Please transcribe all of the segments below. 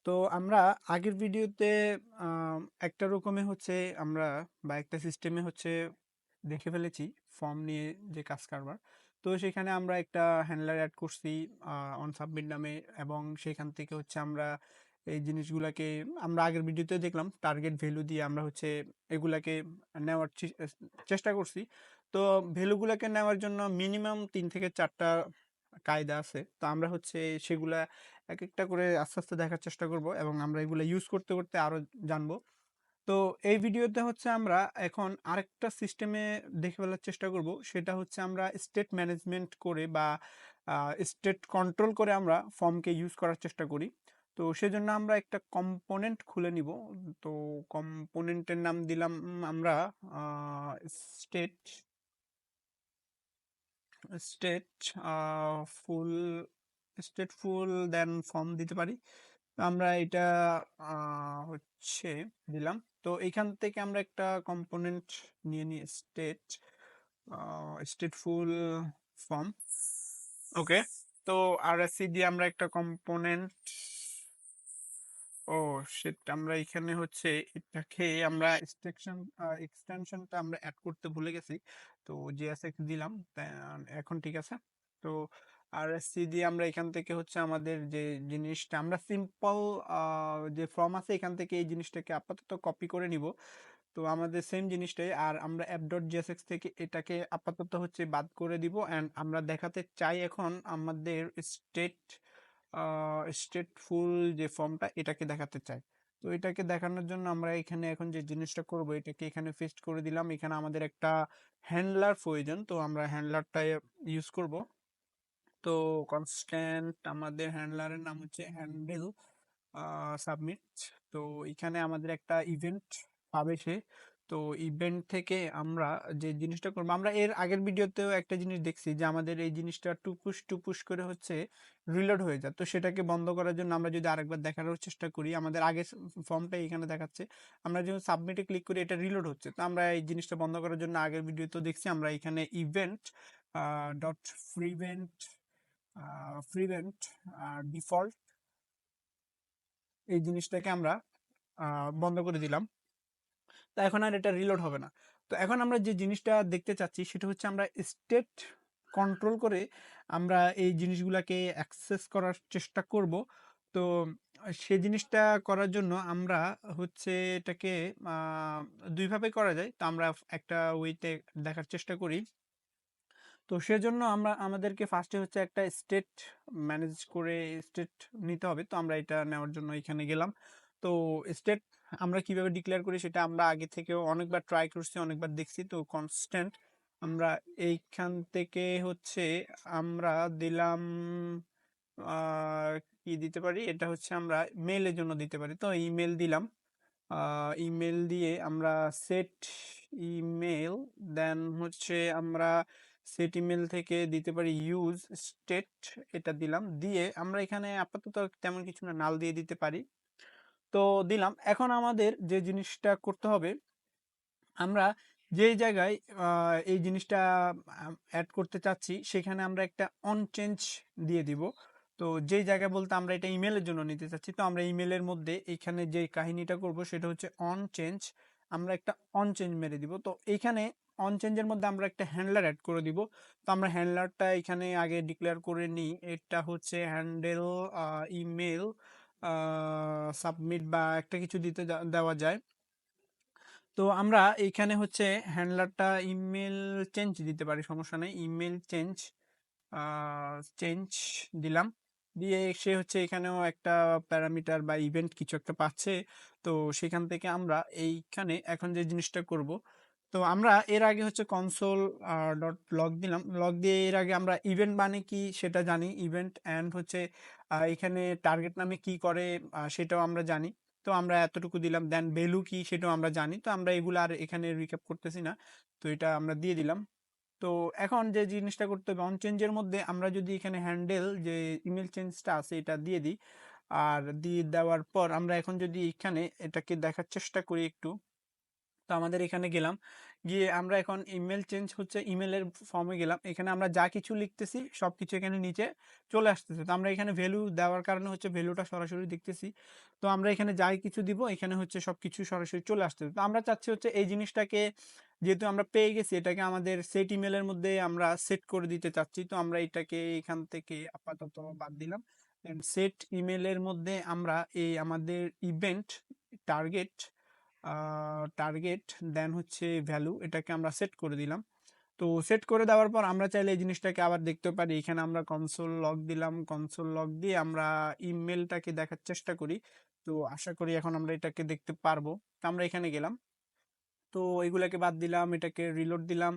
তো আমরা আগের ভিডিওতে একটা রকমে হচ্ছে আমরা বা একটা সিস্টেমে হচ্ছে দেখে ফেলেছি ফর্ম নিয়ে যে কাজ কারবার। তো সেখানে আমরা একটা হ্যান্ডলার অ্যাড করছি অন সাবমিট নামে, এবং সেখান থেকে হচ্ছে আমরা এই জিনিসগুলাকে আমরা আগের ভিডিওতে দেখলাম টার্গেট ভ্যালু দিয়ে আমরা হচ্ছে এগুলাকে নেওয়ার চেষ্টা করছি। তো ভ্যালুগুলাকে নেওয়ার জন্য মিনিমাম 3 থেকে 4টা কায়দা আছে। তো আমরা হচ্ছে সেগুলা এক একটা করে আস্তে আস্তে দেখার চেষ্টা করব, এবং আমরা এগুলো ইউজ করতে করতে আরো জানবো। তো এই ভিডিওতে হচ্ছে আমরা এখন আরেকটা সিস্টেমে দেখে ফেলার চেষ্টা করব, সেটা হচ্ছে আমরা স্টেট ম্যানেজমেন্ট করে বা স্টেট কন্ট্রোল করে আমরা ফর্মকে ইউজ করার চেষ্টা করি। তো সেজন্য আমরা একটা কম্পোনেন্ট খুলে নিব। তো কম্পোনেন্টের নাম দিলাম আমরা স্টেট স্টেট ফুল স্টেট ফুল দেন ফর্ম দিতে পারি। তো আমরা এটা হচ্ছে দিলাম। তো এখান থেকে আমরা একটা কম্পোনেন্ট নিয়ে নিই, স্টেটফুল ফর্ম। ওকে, তো আরএসসি দিয়ে আমরা একটা কম্পোনেন্ট, ও সেটা আমরা এখানে হচ্ছে এটাকে আমরা এক্সটেনশনটা আমরা অ্যাড করতে ভুলে গেছি। তো জেএসএক্স দিলাম, এখন ঠিক আছে। তো আরএসসি দিয়ে আমরা এখান থেকে হচ্ছে আমাদের যে জিনিসটা আমরা সিম্পল যে ফর্ম আছে এখান থেকে এই জিনিসটাকে আপাতত কপি করে নিব। তো আমাদের সেম জিনিসটাই, আর আমরা অ্যাপ ডট জিএসএক্স থেকে এটাকে আপাতত হচ্ছে বাদ করে দিব, অ্যান্ড আমরা দেখাতে চাই এখন আমাদের স্টেট স্টেটফুল যে ফর্মটা এটাকে দেখাতে চাই। তো এটাকে দেখানোর জন্য আমরা এখানে এখন যে জিনিসটা করব এটাকে এখানে পেস্ট করে দিলাম। এখানে আমাদের একটা হ্যান্ডলার প্রয়োজন, তো আমরা হ্যান্ডলারটা ইউজ করব। তো কনস্ট্যান্ট আমাদের হ্যান্ডলারের নাম হচ্ছে হ্যান্ডেল সাবমিট। তো এখানে আমাদের একটা ইভেন্ট পাবে সে। তো ইভেন্ট থেকে আমরা যে জিনিসটা করবো, আমরা এর আগের ভিডিওতেও একটা জিনিস দেখছি যে আমাদের এই জিনিসটা টুপুস টুপুস করে হচ্ছে রিলোড হয়ে যায়। তো সেটাকে বন্ধ করার জন্য আমরা যদি আরেকবার দেখানোর চেষ্টা করি, আমাদের আগের ফর্মটা এখানে দেখাচ্ছে, আমরা যখন সাবমিটে ক্লিক করি এটা রিলোড হচ্ছে। তো আমরা এই জিনিসটা বন্ধ করার জন্য আগের ভিডিওতেও দেখছি আমরা এখানে event dot prevent prevent default এই জিনিসটাকে আমরা বন্ধ করে দিলাম। তো এখন আর এটা রিলোড হবে না। তো এখন আমরা যে জিনিসটা দেখতে চাচ্ছি সেটা হচ্ছে আমরা স্টেট কন্ট্রোল করে আমরা এই জিনিসগুলাকে অ্যাক্সেস করার চেষ্টা করব। তো সেই জিনিসটা করার জন্য আমরা হচ্ছে এটাকে দুইভাবে করা যায়। তো আমরা একটা ওয়েতে দেখার চেষ্টা করি। তো সেজন্য আমরা আমাদেরকে ফার্স্টে হচ্ছে একটা স্টেট ম্যানেজ করে স্টেট নিতে হবে। তো আমরা এটা নেওয়ার জন্য এখানে গেলাম। তো স্টেট আমরা কিভাবে ডিক্লেয়ার করি সেটা আমরা আগে থেকেও অনেকবার ট্রাই করছি, অনেকবার দেখছি। তো কনস্ট্যান্ট আমরা এইখান থেকে হচ্ছে আমরা দিলাম আহ, কি দিতে পারি, এটা হচ্ছে আমরা মেইলের জন্য দিতে পারি। তো ইমেল দিলাম। ইমেল দিয়ে আমরা সেট ইমেল, দেন হচ্ছে আমরা সেট ইমেল থেকে দিতে পারি ইউজ স্টেট, এটা দিলাম। দিয়ে আমরা এখানে আপাতত তেমন কিছু না, নাল দিয়ে দিতে পারি। তো দিলাম। এখন আমাদের যে জিনিসটা করতে হবে, আমরা যেই জায়গায় এই জিনিসটা অ্যাড করতে চাচ্ছি সেখানে আমরা একটা অন চেঞ্জ দিয়ে দিব। তো যেই জায়গায় বলতে আমরা এটা ইমেলের জন্য নিতে চাচ্ছি, তো আমরা ইমেলের মধ্যে এখানে যে কাহিনীটা করব সেটা হচ্ছে অন চেঞ্জ। আমরা একটা অন চেঞ্জ মেরে দিব। তো এইখানে অন চেঞ্জের মধ্যে আমরা একটা হ্যান্ডলার অ্যাড করে দিব। তো আমরা হ্যান্ডলারটা এখানে আগে ডিক্লেয়ার করে নিই। এটা হচ্ছে হ্যান্ডেল ইমেল সাবমিট বা একটা কিছু দিতে দেওয়া যায়। তো আমরা এইখানে হচ্ছে হ্যান্ডলারটা ইমেল চেঞ্জ দিতে পারি, সমস্যা নেই। ইমেল চেঞ্জ চেঞ্জ দিলাম। দিয়ে সে হচ্ছে এখানেও একটা প্যারামিটার বা ইভেন্ট কিছু একটা পাচ্ছে। তো সেখান থেকে আমরা এইখানে এখন যে জিনিসটা করব, তো আমরা এর আগে হচ্ছে কনসোল ডট লগ দিলাম। লগ দিয়ে এর আগে আমরা ইভেন্ট মানে কি সেটা জানি, ইভেন্ট অ্যান্ড হচ্ছে এখানে টার্গেট নামে কি করে সেটাও আমরা জানি। তো আমরা এতটুকু দিলাম। দেন ভ্যালু কি সেটাও আমরা জানি। তো আমরা এগুলো আর এখানে রিক্যাপ করতেছি না। তো এটা আমরা দিয়ে দিলাম। তো এখন যে জিনিসটা করতে হবে, অন চেঞ্জের মধ্যে আমরা যদি এখানে হ্যান্ডেল যে ইমেল চেঞ্জটা আছে এটা দিয়ে দিই, আর দিয়ে দেওয়ার পর আমরা এখন যদি এখানে এটাকে দেখার চেষ্টা করি একটু, তো আমাদের এখানে গেলাম, গিয়ে আমরা এখন ইমেল চেঞ্জ হচ্ছে ইমেলের ফর্মে গেলাম। এখানে আমরা যা কিছু লিখতেছি সবকিছু এখানে নিচে চলে আসতেছে। তো আমরা এখানে ভ্যালু দেওয়ার কারণে হচ্ছে ভ্যালুটা সরাসরি দেখতেছি। তো আমরা এখানে যাই কিছু দিব এখানে হচ্ছে সবকিছু সরাসরি চলে আসতেছে। তো আমরা চাচ্ছি হচ্ছে এই জিনিসটাকে, যেহেতু আমরা পেয়ে গেছি, এটাকে আমাদের সেট ইমেলের মধ্যে আমরা সেট করে দিতে চাচ্ছি। তো আমরা এটাকে এখান থেকে আপাতত বাদ দিলাম। সেট ইমেলের মধ্যে আমরা এই আমাদের ইভেন্ট টার্গেট টার্গেট দেন হচ্ছে ভ্যালু, এটাকে আমরা সেট করে দিলাম। তো সেট করে দেওয়ার পর আমরা চাইলে এই জিনিসটাকে আবার দেখতে পারি। এখানে আমরা কনসোল লগ দিলাম, কনসোল লগ দিয়ে আমরা ইমেলটাকে দেখার চেষ্টা করি। তো আশা করি এখন আমরা এটাকে দেখতে পারবো। তো আমরা এখানে গেলাম, তো এগুলাকে বাদ দিলাম, এটাকে রিলোড দিলাম,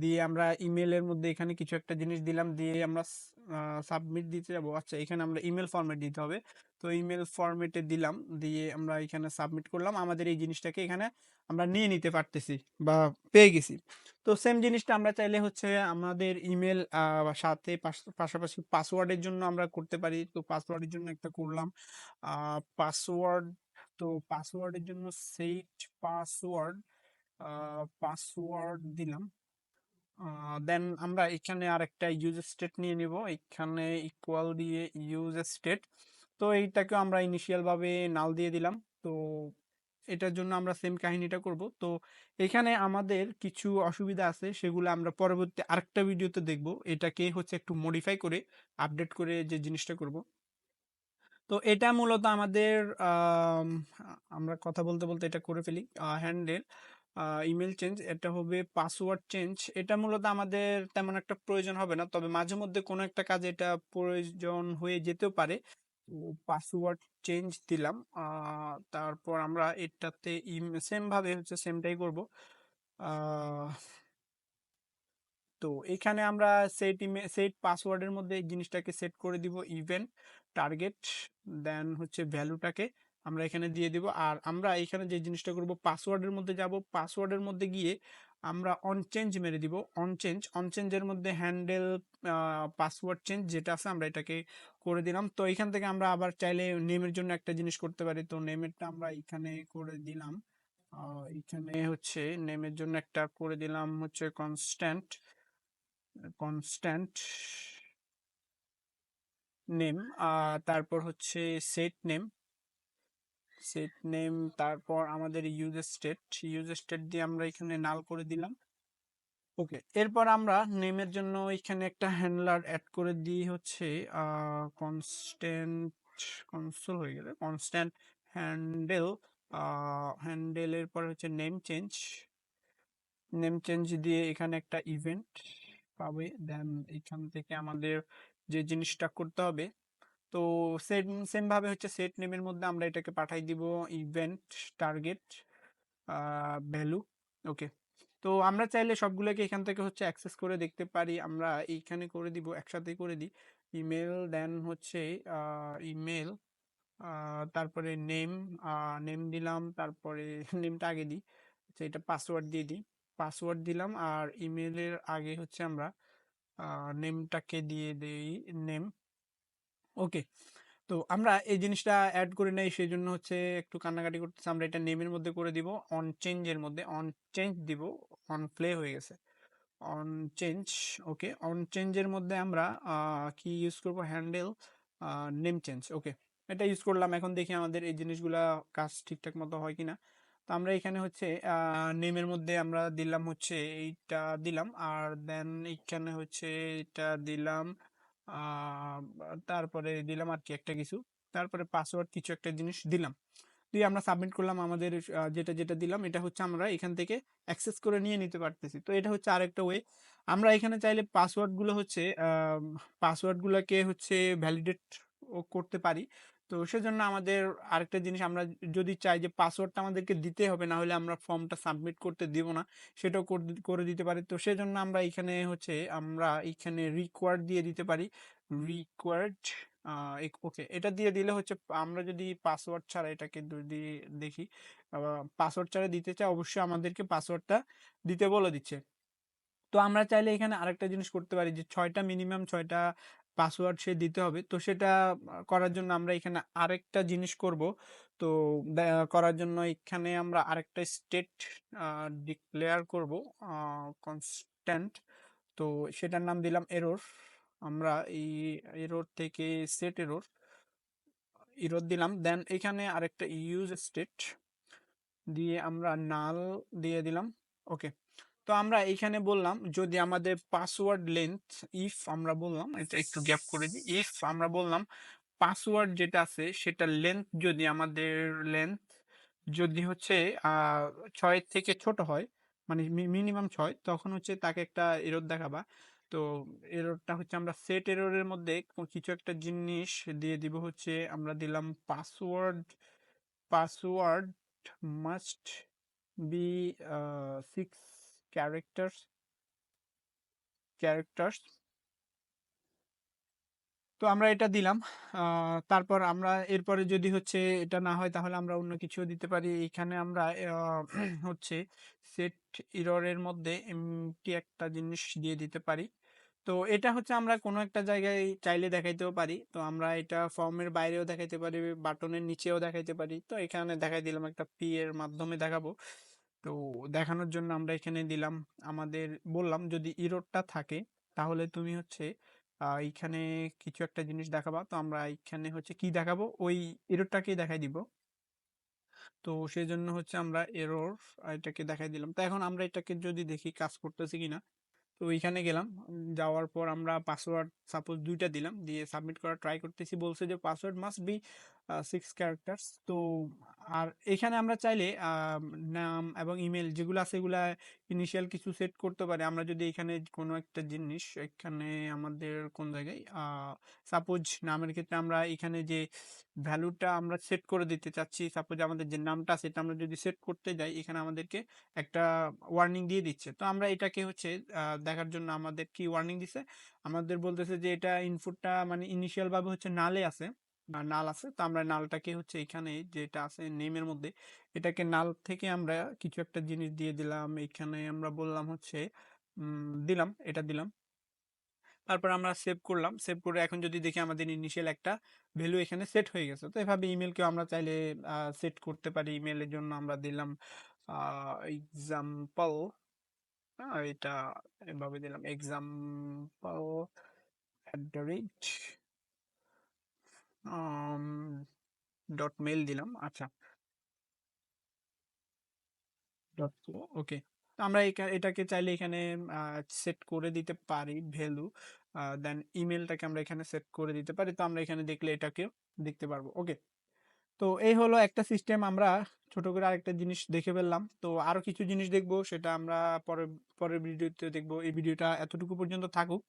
দিয়ে আমরা ইমেলের মধ্যে এখানে কিছু একটা জিনিস দিলাম, দিয়ে আমরা সাবমিট দিতে যাবো। আচ্ছা, এখানে আমরা ইমেল ফরম্যাট দিতে হবে। তো ইমেল ফরম্যাটে দিলাম, দিয়ে আমরা এখানে সাবমিট করলাম। আমাদের এই জিনিসটাকে এখানে আমরা নিয়ে নিতে পারতেছি বা পেয়ে গেছি। তো সেম জিনিসটা আমরা চাইলে হচ্ছে আমাদের ইমেল সাথে পাশাপাশি পাসওয়ার্ডের জন্য আমরা করতে পারি। তো পাসওয়ার্ডের জন্য একটা করলাম পাসওয়ার্ড। তো পাসওয়ার্ডের জন্য সেট পাসওয়ার্ড, পাসওয়ার্ড দিলাম। দেন আমরা এখানে আরেকটা ইউজ স্টেট নিয়ে নিব, এখানে ইকুয়াল দিয়ে ইউজ স্টেট। তো এইটাকে আমরা ইনিশিয়াল ভাবে নাল দিয়ে দিলাম। তো এটার জন্য আমরা সেম কাহিনীটা করব। তো এখানে আমাদের কিছু অসুবিধা আছে, সেগুলো আমরা পরবর্তী আরেকটা ভিডিওতে দেখব। এটাকে হচ্ছে একটু মডিফাই করে আপডেট করে যে জিনিসটা করব। তো এটা মূলত আমাদের আমরা কথা বলতে বলতে এটা করে ফেলি। হ্যান্ডেল ইমেল চেঞ্জ, এটা হবে পাসওয়ার্ড চেঞ্জ। এটা মূলত আমাদের তেমন একটা প্রয়োজন হবে না, তবে মাঝে মধ্যে কোনো একটা কাজে এটা প্রয়োজন হয়ে যেতেও পারে। তো পাসওয়ার্ড চেঞ্জ দিলাম, তারপর আমরা এটাতে সেম ভাবে হচ্ছে সেমটাই করব। আহ, তো এখানে আমরা সেট পাসওয়ার্ডের মধ্যে এই জিনিসটাকে সেট করে দিব ইভেন্ট টার্গেট, দেন হচ্ছে ভ্যালুটাকে আমরা এখানে দিয়ে দিব। আর আমরা এখানে যে জিনিসটা করব, পাসওয়ার্ডের মধ্যে যাব, পাসওয়ার্ডের মধ্যে গিয়ে আমরা অন চেঞ্জ মেরে দিব। অন চেঞ্জের মধ্যে হ্যান্ডেল পাসওয়ার্ড চেঞ্জ যেটা আছে আমরা এটাকে করে দিলাম। তো এখান থেকে আমরা আবার চাইলে নেমের জন্য একটা জিনিস করতে পারি। তো নেমেরটা আমরা এখানে করে দিলাম। এখানে হচ্ছে নেমের জন্য একটা করে দিলাম হচ্ছে কনস্ট্যান্ট, কনস্ট্যান্ট নেম। তারপর হচ্ছে সেট নেম, সেট নেম। তারপর আমাদের ইউজ স্টেট দিয়ে আমরা এখানে নাল করে দিলাম। ওকে, এরপর আমরা নেমের জন্য এখানে একটা হ্যান্ডলার অ্যাড করে দিই হচ্ছে কনস্ট্যান্ট, কনসোল হয়ে গেলে কনস্ট্যান্ট হ্যান্ডেল, হ্যান্ডেলের পর হচ্ছে নেম চেঞ্জ দিয়ে এখানে একটা ইভেন্ট পাবে। দেন এখান থেকে আমাদের যে জিনিসটা করতে হবে, তো সেম ভাবে হচ্ছে সেট নেমের মধ্যে আমরা এটাকে পাঠাই দিব ইভেন্ট টার্গেট ভ্যালু। ওকে, তো আমরা চাইলে সবগুলোকে এখান থেকে হচ্ছে অ্যাক্সেস করে দেখতে পারি। আমরা এইখানে করে দিব, একসাথে করে দিই ইমেল, দেন হচ্ছে ইমেল, তারপরে নেম দিলাম, তারপরে নেমটা আগে দিই, আচ্ছা এটা পাসওয়ার্ড দিয়ে দিই, পাসওয়ার্ড দিলাম। আর ইমেলের আগে হচ্ছে আমরা নেমটাকে দিয়ে দেই নেম। ওকে, তো আমরা এই জিনিসটা অ্যাড করে নেই, সেই জন্য হচ্ছে একটু কান্নাকাটি করতেছে। আমরা এটা নেমের মধ্যে করে দিব, অন চেঞ্জের মধ্যে অন চেঞ্জ দিব, অন প্লে হয়ে গেছে, অন চেঞ্জ। ওকে, অন চেঞ্জের মধ্যে আমরা কি ইউজ করব, হ্যান্ডেল নেম চেঞ্জ। ওকে, এটা ইউজ করলাম। এখন দেখি আমাদের এই জিনিসগুলা কাজ ঠিকঠাক মতো হয় কিনা। তো আমরা এখানে হচ্ছে নেমের মধ্যে আমরা দিলাম হচ্ছে এইটা দিলাম, আর দেন এইখানে হচ্ছে এটা দিলাম, আহ, তারপরে দিলাম আর কি একটা কিছু, তারপরে পাসওয়ার্ড কিছু একটা জিনিস দিলাম, দিয়ে আমরা সাবমিট করলাম। আমাদের যেটা যেটা দিলাম এটা হচ্ছে আমরা এখান থেকে অ্যাক্সেস করে নিয়ে নিতে পারতেছি। তো এটা হচ্ছে আরেকটা ওয়ে। আমরা এখানে চাইলে পাসওয়ার্ড গুলো হচ্ছে পাসওয়ার্ড গুলোকে হচ্ছে ভ্যালিডেট করতে পারি। তো সেজন্য আমাদের আরেকটা জিনিস, আমরা যদি চাই যে পাসওয়ার্ডটা আমাদেরকে দিতে হবে, না হলে আমরা ফর্মটা সাবমিট করতে দিব না, সেটাও করে দিতে পারি। তো সেজন্য আমরা এখানে হচ্ছে আমরা এখানে রিকোয়ার্ড দিয়ে দিতে পারি, রিকোয়ার্ড। ওকে, এটা দিয়ে দিলে হচ্ছে আমরা যদি পাসওয়ার্ড ছাড়া এটাকে যদি দেখি, পাসওয়ার্ড ছাড়া দিতে চাই, অবশ্যই আমাদেরকে পাসওয়ার্ডটা দিতে বলে দিচ্ছে। তো আমরা চাইলে এখানে আরেকটা জিনিস করতে পারি যে 6টা মিনিমাম 6টা পাসওয়ার্ড সে দিতে হবে। তো সেটা করার জন্য আমরা এখানে আরেকটা জিনিস করব। তো করার জন্য এখানে আমরা আরেকটা স্টেট ডিক্লেয়ার করব, কনস্ট্যান্ট। তো সেটার নাম দিলাম এরর। আমরা এই এরর থেকে সেট এরর এরর দিলাম। দেন এখানে আরেকটা ইউজ স্টেট দিয়ে আমরা নাল দিয়ে দিলাম। ওকে। তো আমরা এইখানে বললাম যদি আমাদের পাসওয়ার্ড লেন্থ, ইফ আমরা বললাম, এটা একটু গ্যাপ করে দিই, ইফ আমরা বললাম পাসওয়ার্ড যেটা আছে সেটা লেন্থ যদি আমাদের লেন্থ যদি হচ্ছে 6 থেকে ছোট হয়, মানে মিনিমাম 6, তখন হচ্ছে তাকে একটা এরর দেখাবা। তো এররটা হচ্ছে আমরা সেট এররের মধ্যে কিছু একটা জিনিস দিয়ে দিব, হচ্ছে আমরা দিলাম পাসওয়ার্ড মাস্ট বি 6 ক্যারেক্টার্স। তো আমরা এটা দিলাম। তারপর আমরা এরপরে যদি হচ্ছে এটা না হয় তাহলে আমরা অন্য কিছুও দিতে পারি। এখানে আমরা হচ্ছে সেট এররের মধ্যে এমটি একটা জিনিস দিয়ে দিতে পারি। তো এটা হচ্ছে আমরা কোনো একটা জায়গায় চাইলে দেখাইতেও পারি। তো আমরা এটা ফর্মের বাইরেও দেখাইতে পারি, বাটনের নিচেও দেখাইতে পারি। তো এখানে দেখাই দিলাম, একটা পি এর মাধ্যমে দেখাবো। তো দেখানোর জন্য আমরা এখানে দিলাম, আমাদের বললাম যদি ইররটা থাকে তাহলে তুমি হচ্ছে এইখানে কিছু একটা জিনিস দেখাবা। তো আমরা এইখানে হচ্ছে কি দেখাবো, ওই এররটাকেই দেখাই দিব। তো সেই জন্য হচ্ছে আমরা এরর এটাকে দেখাই দিলাম। তো এখন আমরা এটাকে যদি দেখি কাজ করতেছে কিনা। তো ওইখানে গেলাম, যাওয়ার পর আমরা পাসওয়ার্ড সাপোজ 2টা দিলাম, দিয়ে সাবমিট করা ট্রাই করতেছি, বলছে যে পাসওয়ার্ড মাস্ট বি 6 ক্যারেক্টার্স। তো আর এখানে আমরা চাইলে নাম এবং ইমেল যেগুলো আছে এগুলা ইনিশিয়াল কিছু সেট করতে পারি। আমরা যদি এখানে কোনো একটা জিনিস এখানে আমাদের কোন জায়গায় সাপোজ নামের ক্ষেত্রে আমরা এখানে যে ভ্যালুটা আমরা সেট করে দিতে চাচ্ছি, সাপোজ আমাদের যে নামটা সেটা আমরা যদি সেট করতে যাই, এখানে আমাদেরকে একটা ওয়ার্নিং দিয়ে দিচ্ছে। তো আমরা এটাকে হচ্ছে দেখার জন্য আমাদের কি ওয়ার্নিং দিছে, আমাদের বলতেছে যে এটা ইনপুটটা মানে ইনিশিয়াল ভাবে হচ্ছে নালে আছে বা নাল আছে। তো আমরা নালটাকে হচ্ছে এখানে যেটা আছে নেমের মধ্যে, এটাকে নাল থেকে আমরা কিছু একটা জিনিস দিয়ে দিলাম। এখানে আমরা বললাম হচ্ছে দিলাম, এটা দিলাম। তারপর আমরা সেভ করলাম, সেভ করে এখন যদি দেখি আমাদের ইনিশিয়াল একটা ভ্যালু এখানে সেট হয়ে গেছে। তো এভাবে ইমেলকেও আমরা চাইলে সেট করতে পারি। ইমেলের জন্য আমরা দিলাম এক্সাম্পল, এটা এভাবে দিলাম এক্সাম্পল @ ডট মেল দিলাম। আচ্ছা, ডট ওকে। তো আমরা এটাকে চাইলে এখানে সেট করে দিতে পারি ভ্যালু। দেন ইমেলটাকে আমরা এখানে সেট করে দিতে পারি। তো আমরা এখানে দেখলে এটাকেও দেখতে পারবো। ওকে। তো এই হলো একটা সিস্টেম। আমরা ছোট করে আরেকটা জিনিস দেখে ফেললাম। তো আরো কিছু জিনিস দেখবো, সেটা আমরা পরের পরের ভিডিওতে দেখবো। এই ভিডিওটা এতটুকু পর্যন্ত থাকুক।